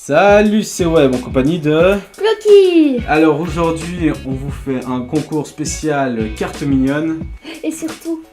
Salut, c'est Web en compagnie de Clocky. Alors aujourd'hui, on vous fait un concours spécial cartes mignonnes. Et surtout,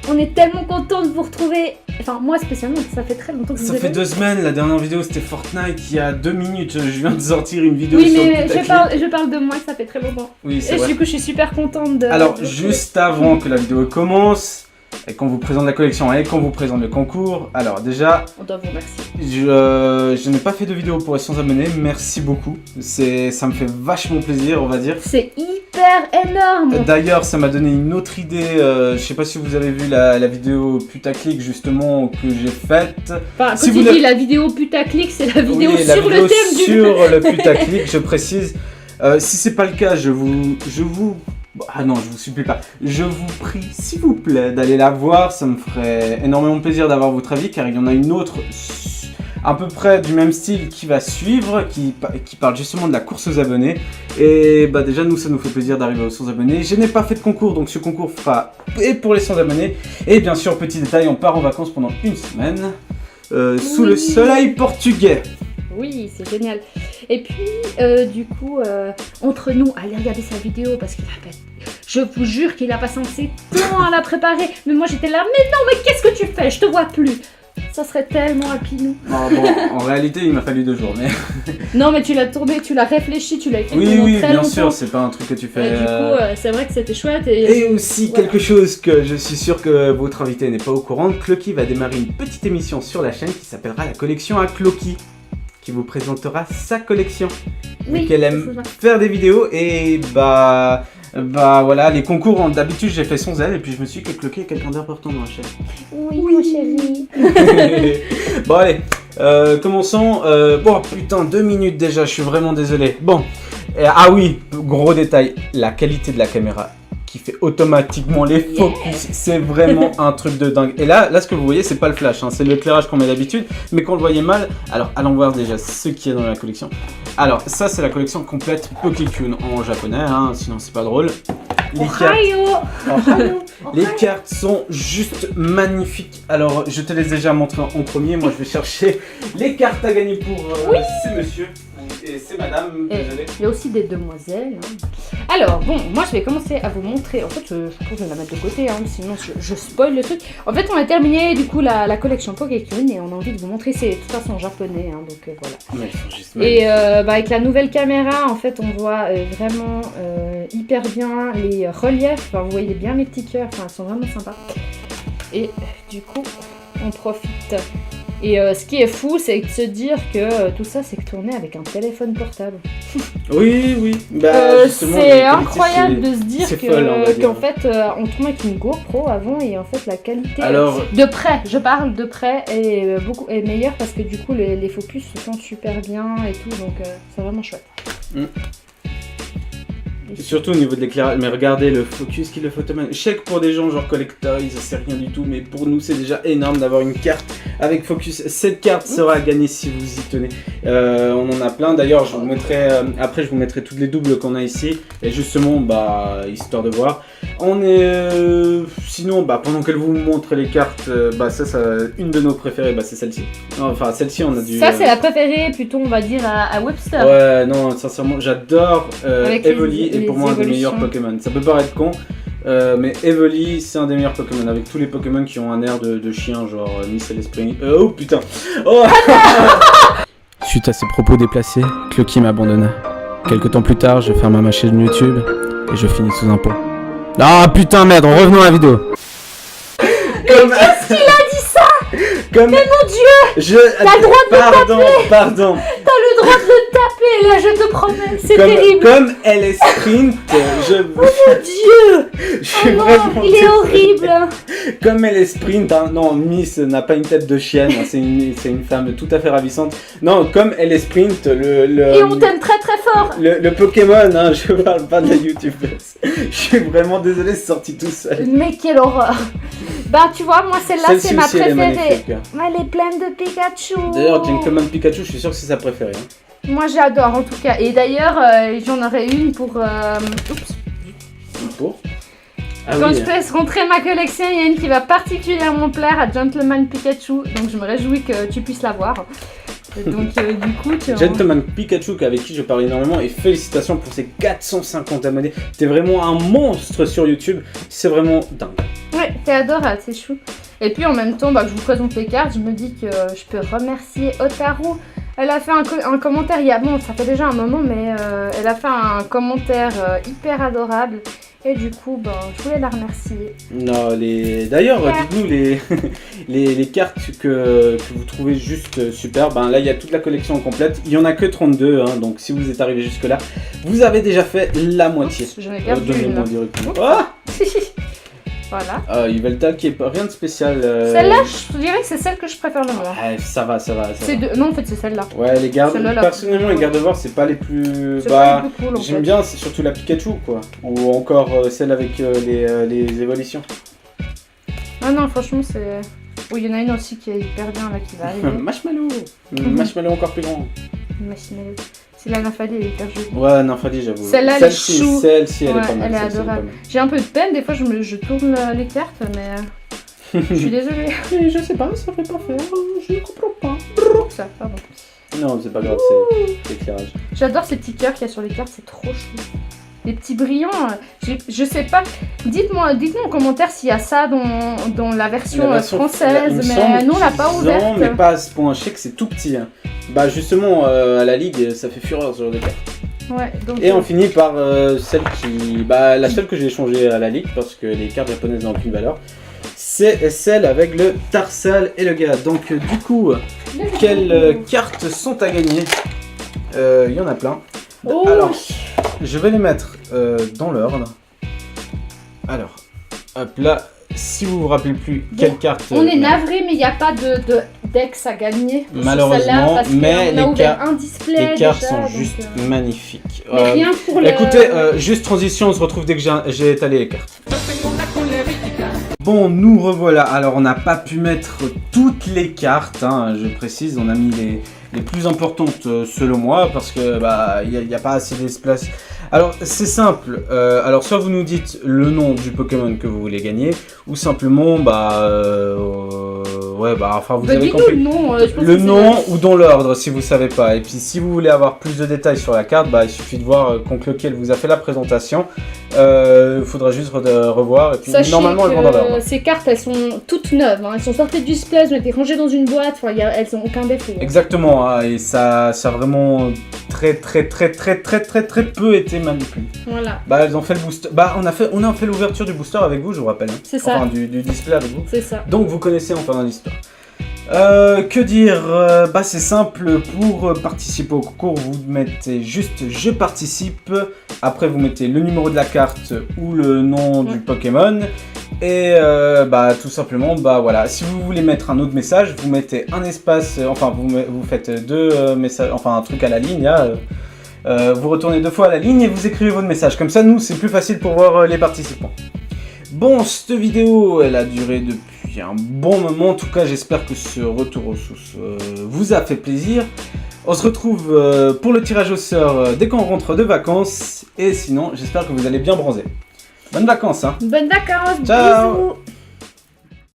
on est tellement contents de vous retrouver. Enfin, moi spécialement, ça fait très longtemps que Ça fait 2 semaines, la dernière vidéo c'était Fortnite, il y a 2 minutes, je viens de sortir une vidéo oui, sur le mais putaclic. je parle de moi, ça fait très longtemps. Oui, c'est Et vrai. du coup, je suis super contente de... Alors, juste avant que la vidéo commence, et qu'on vous présente la collection et qu'on vous présente le concours, alors déjà, On doit vous remercier. je n'ai pas fait de vidéo pour les 100 abonnés, merci beaucoup. Ça me fait vachement plaisir, on va dire. C'est hyper énorme. D'ailleurs, ça m'a donné une autre idée. Je sais pas si vous avez vu la vidéo putaclic justement que j'ai faite. Enfin, quand Si tu vous dis l'avez- la vidéo putaclic, c'est la vidéo Oui, la sur vidéo le thème du... sur le putaclic, je précise. Si c'est pas le cas, je vous. Ah non, je vous supplie pas. Je vous prie, s'il vous plaît, d'aller la voir. Ça me ferait énormément plaisir d'avoir votre avis, car il y en a une autre à peu près du même style qui va suivre, qui parle justement de la course aux abonnés. Et bah déjà, nous, ça nous fait plaisir d'arriver aux 100 abonnés. Je n'ai pas fait de concours, donc ce concours fera et pour les 100 abonnés. Et bien sûr, petit détail, on part en vacances pendant une semaine sous le soleil portugais. Oui, c'est génial. Et puis, du coup, entre nous, allez regarder sa vidéo parce qu'il a fait... Je vous jure qu'il a passé ses temps à la préparer. Mais moi, j'étais là, mais non, mais qu'est-ce que tu fais? Je te vois plus. Ça serait tellement happy, nous. Ah, bon, en réalité, il m'a fallu 2 jours, mais... Non, mais tu l'as tourné, tu l'as réfléchi, tu l'as écrit Oui, pendant oui, très bien longtemps. sûr, c'est pas un truc que tu fais... Et du coup, c'est vrai que c'était chouette. Et aussi Voilà. quelque chose que je suis sûr que votre invité n'est pas au courant, Clocky va démarrer une petite émission sur la chaîne qui s'appellera la collection à Clocky, qui vous présentera sa collection. Oui, Vu qu'elle aime faire des vidéos et bah voilà, les concours d'habitude j'ai fait sans elle et puis je me suis dit que Clocky est quelqu'un d'important dans la chaîne. Oui, mon chéri. Bon allez, commençons. Bon putain, 2 minutes déjà, je suis vraiment désolé. Bon, ah oui, gros détail, la qualité de la caméra qui fait automatiquement les focus, c'est vraiment un truc de dingue. Et là ce que vous voyez, c'est pas le flash, hein, c'est l'éclairage qu'on met d'habitude, mais quand on le voyait mal, alors allons voir déjà ce qu'il y a dans la collection. Alors ça c'est la collection complète Pokékyun en japonais, hein, sinon c'est pas drôle. Les cartes, Ohio. les cartes sont juste magnifiques. Alors je te les ai déjà montrées en premier, moi je vais chercher les cartes à gagner pour ces messieurs. Et c'est madame, désolé. Il y a aussi des demoiselles. Hein. Alors, bon, moi je vais commencer à vous montrer. En fait, je pense que je vais la mettre de côté, hein, sinon je spoil le truc. En fait, on a terminé du coup la collection Pokékyun et on a envie de vous montrer. C'est de toute façon en japonais, hein, donc voilà. Ouais, ils sont juste Et avec la nouvelle caméra, en fait, on voit vraiment hyper bien les reliefs. Enfin, vous voyez bien les petits cœurs. Enfin, ils sont vraiment sympas. Et du coup, on profite. Et ce qui est fou, c'est de se dire que tout ça, c'est tourné avec un téléphone portable. Oui. Bah, justement, c'est la qualité, incroyable de se dire c'est folle, on va dire. qu'en fait, on tourne avec une GoPro avant et en fait, la qualité Alors, de près, je parle de près, est meilleure parce que du coup, les focus se sentent super bien et tout, donc c'est vraiment chouette. surtout au niveau de l'éclairage, mais regardez le focus qu'il le photomane. Je sais que pour des gens genre collector, ça c'est rien du tout, mais pour nous c'est déjà énorme d'avoir une carte avec focus. Cette carte sera à gagner si vous y tenez. On en a plein, d'ailleurs je vous mettrai, après je vous mettrai toutes les doubles qu'on a ici, et justement, bah, histoire de voir. On est, sinon, bah, pendant qu'elle vous montre les cartes, bah ça, une de nos préférées, bah c'est celle-ci. Enfin, celle-ci on a dû... Ça, c'est la préférée, plutôt, on va dire, à Webster. Ouais, non, sincèrement, j'adore Avec Evoli est les pour moi un des évolutions. meilleurs Pokémon. Ça peut paraître con, mais Evoli c'est un des meilleurs Pokémon. Avec tous les Pokémon qui ont un air de chien, genre Missile Spring. Oh putain! Oh. Suite à ces propos déplacés, Clocky m'abandonna. Quelque temps plus tard, je ferme ma chaîne YouTube et je finis sous un pont. Ah putain, merde, revenons à la vidéo. Qu'est-ce qu'il a dit ça? Comme... Mais mon Dieu! T'as le droit de Pardon. T'as le droit de le taper, là, je te promets, c'est terrible! Comme elle est sprint, Oh mon Dieu! je suis Oh non, vraiment il est désolé. horrible! Comme elle est sprint, hein, non, Miss n'a pas une tête de chienne, hein, c'est une femme tout à fait ravissante. Non, comme elle est sprint, Et on t'aime très très fort! le Pokémon, hein, je parle pas de la YouTubeuse. Je suis vraiment désolé, c'est sorti tout seul. Mais quelle horreur! Bah, tu vois, moi, celle-là, Celle-ci c'est ma aussi, elle est préférée. magnifique. Elle est pleine de Pikachu! D'ailleurs, Gentleman Pikachu, je suis sûr que c'est sa préférée. Hein. Moi, j'adore en tout cas. Et d'ailleurs, j'en aurais une pour. Oups! Pour Ah Quand oui. je laisse rentrer ma collection, il y a une qui va particulièrement plaire à Gentleman Pikachu. Donc, je me réjouis que tu puisses la voir. Et donc du coup, Gentleman Pikachu avec qui je parle énormément et félicitations pour ces 450 abonnés. T'es vraiment un monstre sur YouTube, c'est vraiment dingue. Ouais, t'es adorable, c'est chou. Et puis en même temps, je vous présente les cartes, je me dis que je peux remercier Otaru. Elle a fait un commentaire, bon, ça fait déjà un moment, mais elle a fait un commentaire hyper adorable. Et du coup, je voulais la remercier. Non, d'ailleurs, dites-nous les cartes que vous trouvez juste super. Là, il y a toute la collection complète. Il n'y en a que 32, hein, donc si vous êtes arrivé jusque-là, vous avez déjà fait la moitié. J'en ai perdu une. Ah voilà. Yveltal qui est rien de spécial. Celle-là, je dirais que c'est celle que je préfère le moins. Ça va. Non, en fait, c'est celle-là. Ouais, les gardes. Personnellement, les gardes-voir, c'est pas les plus. Pas les plus cool. J'aime bien, c'est surtout la Pikachu, quoi. Ou encore celle avec les évolutions. Ah non, franchement, c'est. Oui, il y en a une aussi qui est hyper bien là qui va arriver. Marshmallow. Marshmallow encore plus grand. Marshmallow. C'est la Nymphalie, elle est hyper jolie. Ouais, Nymphalie, j'avoue. Celle-là, elle est chou. Celle-ci, elle est pas mal. Elle est adorable. J'ai un peu de peine, des fois, je tourne les cartes, mais. Je suis désolée. Je sais pas, ça fait pas faire. Je ne comprends pas. Ça, pardon. Non, c'est pas grave, c'est l'éclairage. J'adore ces petits cœurs qu'il y a sur les cartes, c'est trop chou. Les petits brillants, je sais pas. Dites-nous en commentaire s'il y a ça dans la version française, mais nous on l'a pas ouverte. Non, mais pas à ce point. Je sais que c'est tout petit. Hein. Justement, à la ligue, ça fait fureur ce genre de cartes. Ouais, donc, et on finit par celle qui. La seule que j'ai échangée à la ligue, parce que les cartes japonaises n'ont aucune valeur. C'est celle avec le Tarsal et le gars. Donc, du coup, quelles cartes sont à gagner? Il y en a plein. Oh. Alors, je vais les mettre dans l'ordre. Alors, hop là, si vous vous rappelez plus quelle carte. On est navré, mais il n'y a pas de Dex à gagner. Malheureusement, parce mais on a ouvert un display les cartes déjà, sont donc, juste magnifiques. Mais rien pour le. Écoutez, juste transition, on se retrouve dès que j'ai étalé les cartes. Bon, nous revoilà. Alors, on n'a pas pu mettre toutes les cartes, hein, je précise, on a mis les plus importantes selon moi, parce que il n'y a pas assez d'espace. Alors, c'est simple. Alors, soit vous nous dites le nom du Pokémon que vous voulez gagner, ou simplement, vous avez compris. Le nom ou dans l'ordre, si vous savez pas. Et puis, si vous voulez avoir plus de détails sur la carte, il suffit de voir contre lequel vous a fait la présentation. Il faudra juste revoir. Et puis, sachez normalement, elles vont dans l'ordre. Ces cartes, elles sont toutes neuves. Hein. Elles sont sorties du display, elles ont été rangées dans une boîte. Elles n'ont aucun défaut. Exactement. Hein, et ça a vraiment très peu été manipulé. Voilà. Elles ont fait le booster. On a fait l'ouverture du booster avec vous, je vous rappelle. Hein. C'est ça. Enfin, du display avec vous. C'est ça. Donc vous connaissez enfin l'histoire. Que dire? C'est simple, pour participer au concours, vous mettez juste je participe, après vous mettez le numéro de la carte ou le nom du Pokémon, et tout simplement, voilà, si vous voulez mettre un autre message, vous mettez un espace, vous faites deux messages, un truc à la ligne, vous retournez 2 fois à la ligne et vous écrivez votre message, comme ça nous c'est plus facile pour voir les participants. Bon, cette vidéo, elle a duré depuis un bon moment. En tout cas, j'espère que ce retour aux sources vous a fait plaisir. On se retrouve pour le tirage au sort dès qu'on rentre de vacances. Et sinon, j'espère que vous allez bien bronzer. Bonnes vacances, hein. Bonnes vacances, ciao. bisous.